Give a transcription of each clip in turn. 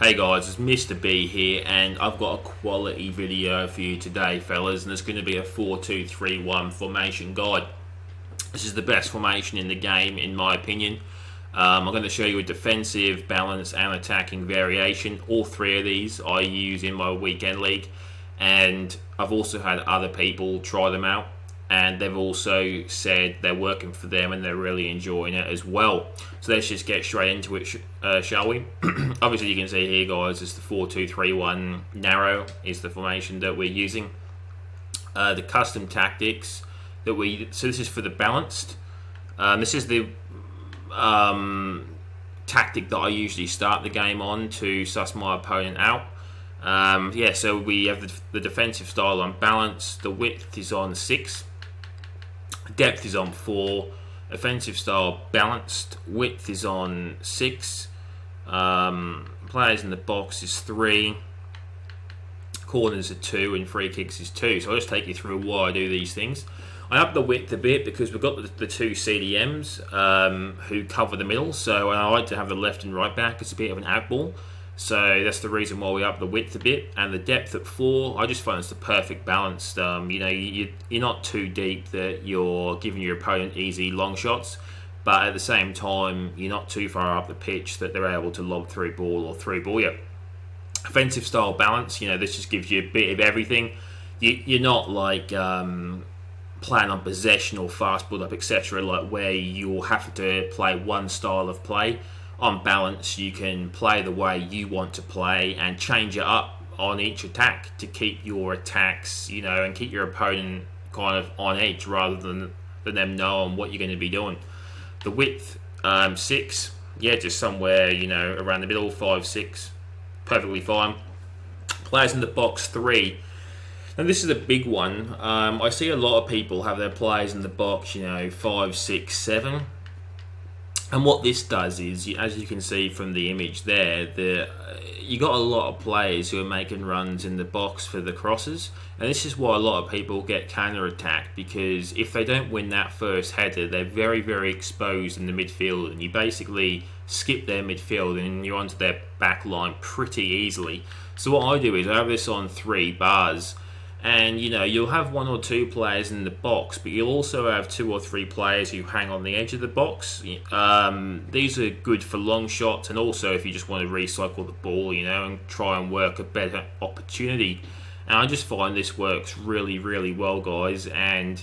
Hey guys, it's Mr. B here, and I've got a quality video for you today, fellas, and it's going to be a 4-2-3-1 formation guide. This is the best formation in the game, in my opinion. I'm going to show you a defensive, balance, and attacking variation. All three of these I use in my weekend league, and I've also had other people try them out, and they've also said they're working for them and they're really enjoying it as well. So let's just get straight into it, shall we? Obviously, you can see here, guys, it's the 4-2-3-1 narrow is the formation that we're using. The custom tactics so this is for the balanced. This is the tactic that I usually start the game on to suss my opponent out. So we have the defensive style on balance. The width is on 6. Depth is on 4. Offensive style balanced. Width is on 6. Players in the box is 3. Corners are 2 and free kicks is 2. So I'll just take you through why I do these things. I up the width a bit because we've got the two CDMs who cover the middle. So I like to have the left and right back. It's a bit of an out ball. So that's the reason why we up the width a bit. And the depth at 4, I just find it's the perfect balance. You're not too deep that you're giving your opponent easy long shots, but at the same time, you're not too far up the pitch that they're able to lob through ball or through ball you. Offensive style balance, this just gives you a bit of everything. You're not like playing on possession or fast build up, etc., like where you'll have to play one style of play. On balance, you can play the way you want to play and change it up on each attack to keep your attacks, and keep your opponent kind of on edge rather than them knowing what you're going to be doing. The width, 6, just somewhere, around the middle, 5, 6, perfectly fine. Players in the box, 3. And this is a big one. I see a lot of people have their players in the box, 5, 6, 7. And what this does is, as you can see from the image there, you got a lot of players who are making runs in the box for the crosses. And this is why a lot of people get counter-attacked, because if they don't win that first header, they're very, very exposed in the midfield. And you basically skip their midfield and you're onto their back line pretty easily. So what I do is I have this on 3 bars. And you'll have 1 or 2 players in the box, but you'll also have 2 or 3 players who hang on the edge of the box. These are good for long shots, and also if you just want to recycle the ball, and try and work a better opportunity. And I just find this works really, really well, guys. And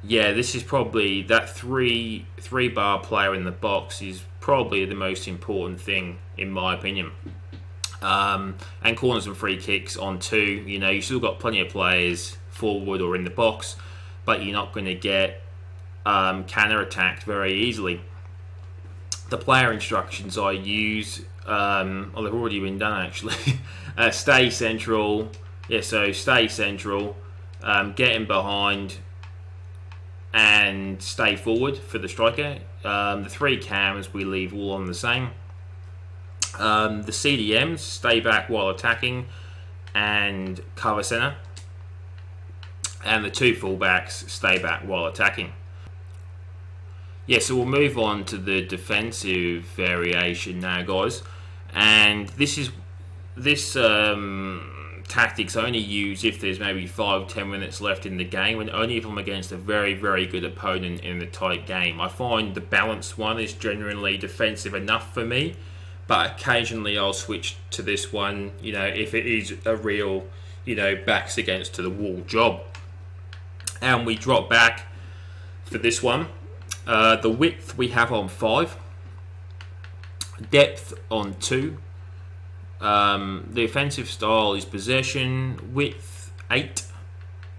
this is probably that three bar player in the box is probably the most important thing in my opinion. And corners and free kicks on 2. You still got plenty of players forward or in the box, but you're not going to get counter-attacked very easily. The player instructions I use, they've already been done actually. Stay central. So stay central, get in behind, and stay forward for the striker. The 3 cams we leave all on the same. The CDMs, stay back while attacking and cover centre. And the 2 fullbacks, stay back while attacking. So we'll move on to the defensive variation now, guys. And this tactics I only use if there's maybe 5-10 minutes left in the game, and only if I'm against a very, very good opponent in the tight game. I find the balanced one is generally defensive enough for me. But occasionally I'll switch to this one, if it is a real, backs against to the wall job. And we drop back for this one. The width we have on 5. Depth on 2. The offensive style is possession. Width 8.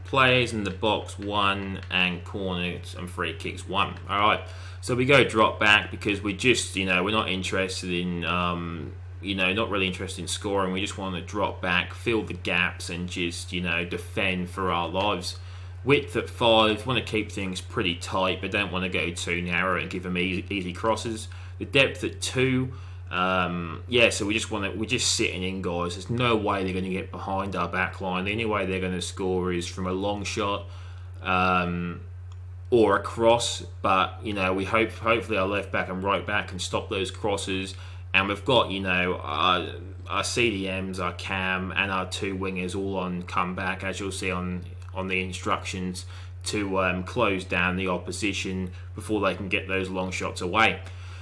Players in the box 1. And corners and free kicks 1. Alright. So we go drop back because we just, we're not interested in, not really interested in scoring. We just want to drop back, fill the gaps, and just, defend for our lives. Width at 5, want to keep things pretty tight, but don't want to go too narrow and give them easy crosses. The depth at 2, so we're just sitting in, guys. There's no way they're going to get behind our back line. The only way they're going to score is from a long shot. Or a cross, but we hopefully our left back and right back can stop those crosses, and we've got our CDMs, our cam, and our two wingers all on comeback, as you'll see on the instructions, to close down the opposition before they can get those long shots away.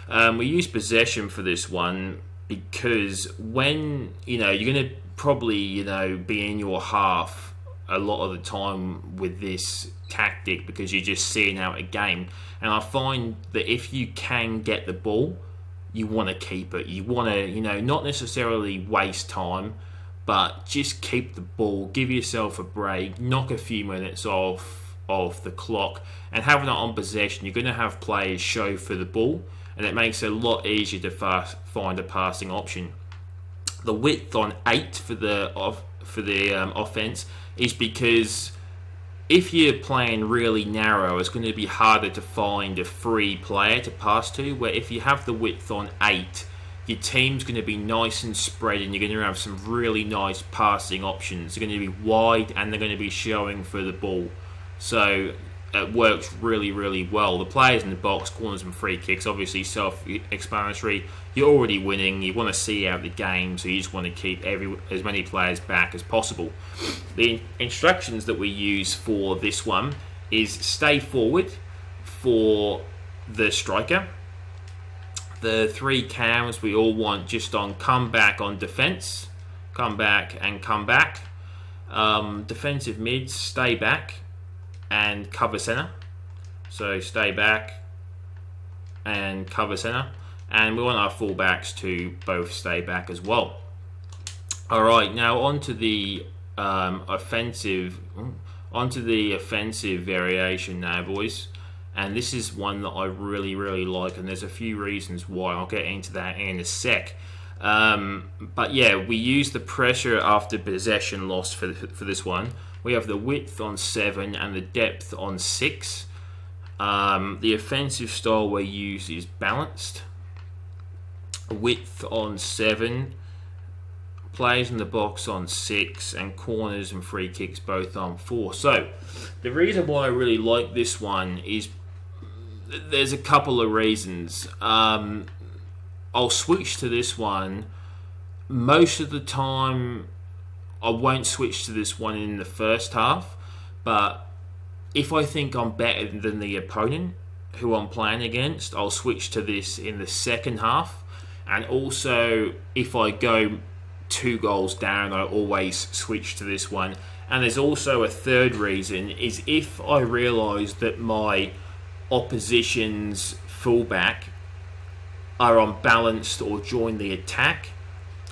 We use possession for this one because when you're going to probably be in your half a lot of the time with this tactic because you're just seeing out a game, and I find that if you can get the ball, you want to keep it. You want to not necessarily waste time, but just keep the ball, give yourself a break, knock a few minutes off the clock, and having it on possession, you're going to have players show for the ball, and it makes it a lot easier to find a passing option. The width on 8 for the offense is because if you're playing really narrow, it's going to be harder to find a free player to pass to, where if you have the width on 8, your team's going to be nice and spread, and you're going to have some really nice passing options. They're going to be wide, and they're going to be showing for the ball. So it works really, really well. The players in the box, corners and free kicks, obviously self-explanatory. You're already winning. You want to see out the game, so you just want to keep as many players back as possible. The instructions that we use for this one is stay forward for the striker. The 3 cams we all want just on come back on defence. Come back and come back. Defensive mids, stay back and cover centre. So stay back and cover centre. And we want our fullbacks to both stay back as well. Alright, now onto the offensive variation now, boys. And this is one that I really, really like, and there's a few reasons why. I'll get into that in a sec. But yeah, we use the pressure after possession loss for this one. We have the width on 7 and the depth on 6. The offensive style we use is balanced. Width on 7, players in the box on 6, and corners and free kicks both on 4. So the reason why I really like this one is there's a couple of reasons. I'll switch to this one. Most of the time I won't switch to this one in the first half, but if I think I'm better than the opponent who I'm playing against, I'll switch to this in the second half. And also, if I go 2 goals down, I always switch to this one. And there's also a third reason, is if I realise that my opposition's fullback are unbalanced or join the attack,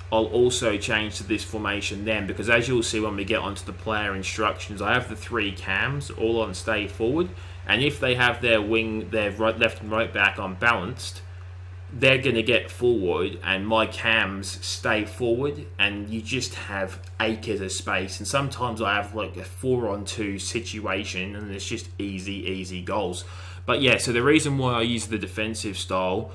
I'll also change to this formation then, because as you'll see when we get onto the player instructions, I have the 3 cams all on stay forward, and if they have their left and right back unbalanced, they're going to get forward and my cams stay forward, and you just have acres of space. And sometimes I have like a 4-on-2 situation and it's just easy goals. But yeah, so the reason why I use the defensive style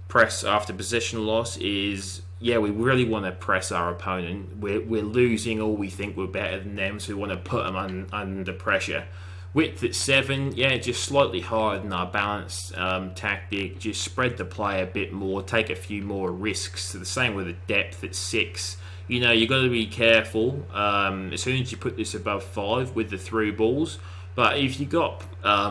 press after possession loss is, yeah, we really want to press our opponent. We're losing, or we think we're better than them, so we want to put them under pressure. Width at 7, yeah, just slightly higher than our balanced tactic. Just spread the play a bit more, take a few more risks. So the same with the depth at 6. You've got to be careful as soon as you put this above 5 with the through balls. But if you've got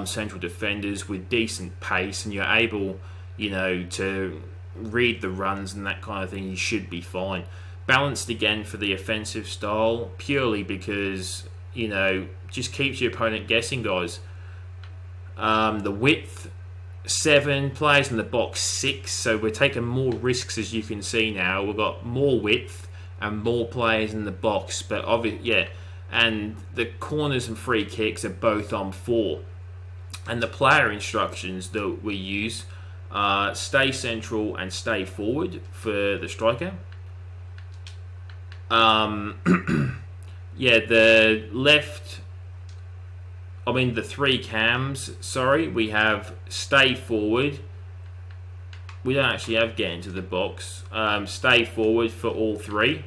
central defenders with decent pace and you're able, to read the runs and that kind of thing, you should be fine. Balanced again for the offensive style, purely because, just keeps your opponent guessing, guys. The width 7, players in the box 6, so we're taking more risks, as you can see now. We've got more width and more players in the box, but and the corners and free kicks are both on 4. And the player instructions that we use stay central and stay forward for the striker. The 3 cams, we have stay forward. We don't actually have get into the box. Stay forward for all 3.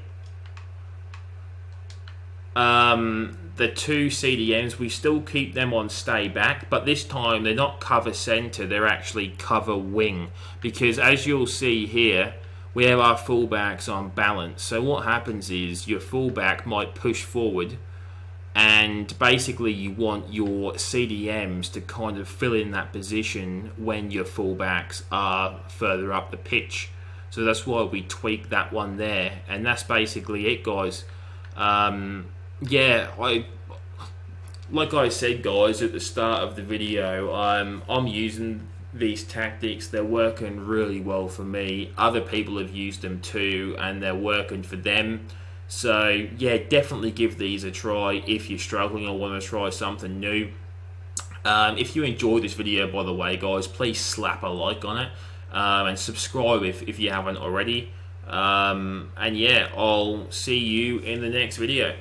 The 2 CDMs, we still keep them on stay back, but this time they're not cover centre, they're actually cover wing. Because as you'll see here, we have our fullbacks on balance. So what happens is your fullback might push forward, and basically you want your CDMs to kind of fill in that position when your fullbacks are further up the pitch. So that's why we tweak that one there, and that's basically it, guys. Like I said, guys, at the start of the video, I'm using these tactics. They're working really well for me. Other people have used them too, and they're working for them. So yeah, definitely give these a try if you're struggling or want to try something new. If you enjoyed this video, by the way, guys, please slap a like on it, and subscribe if you haven't already. And yeah, I'll see you in the next video.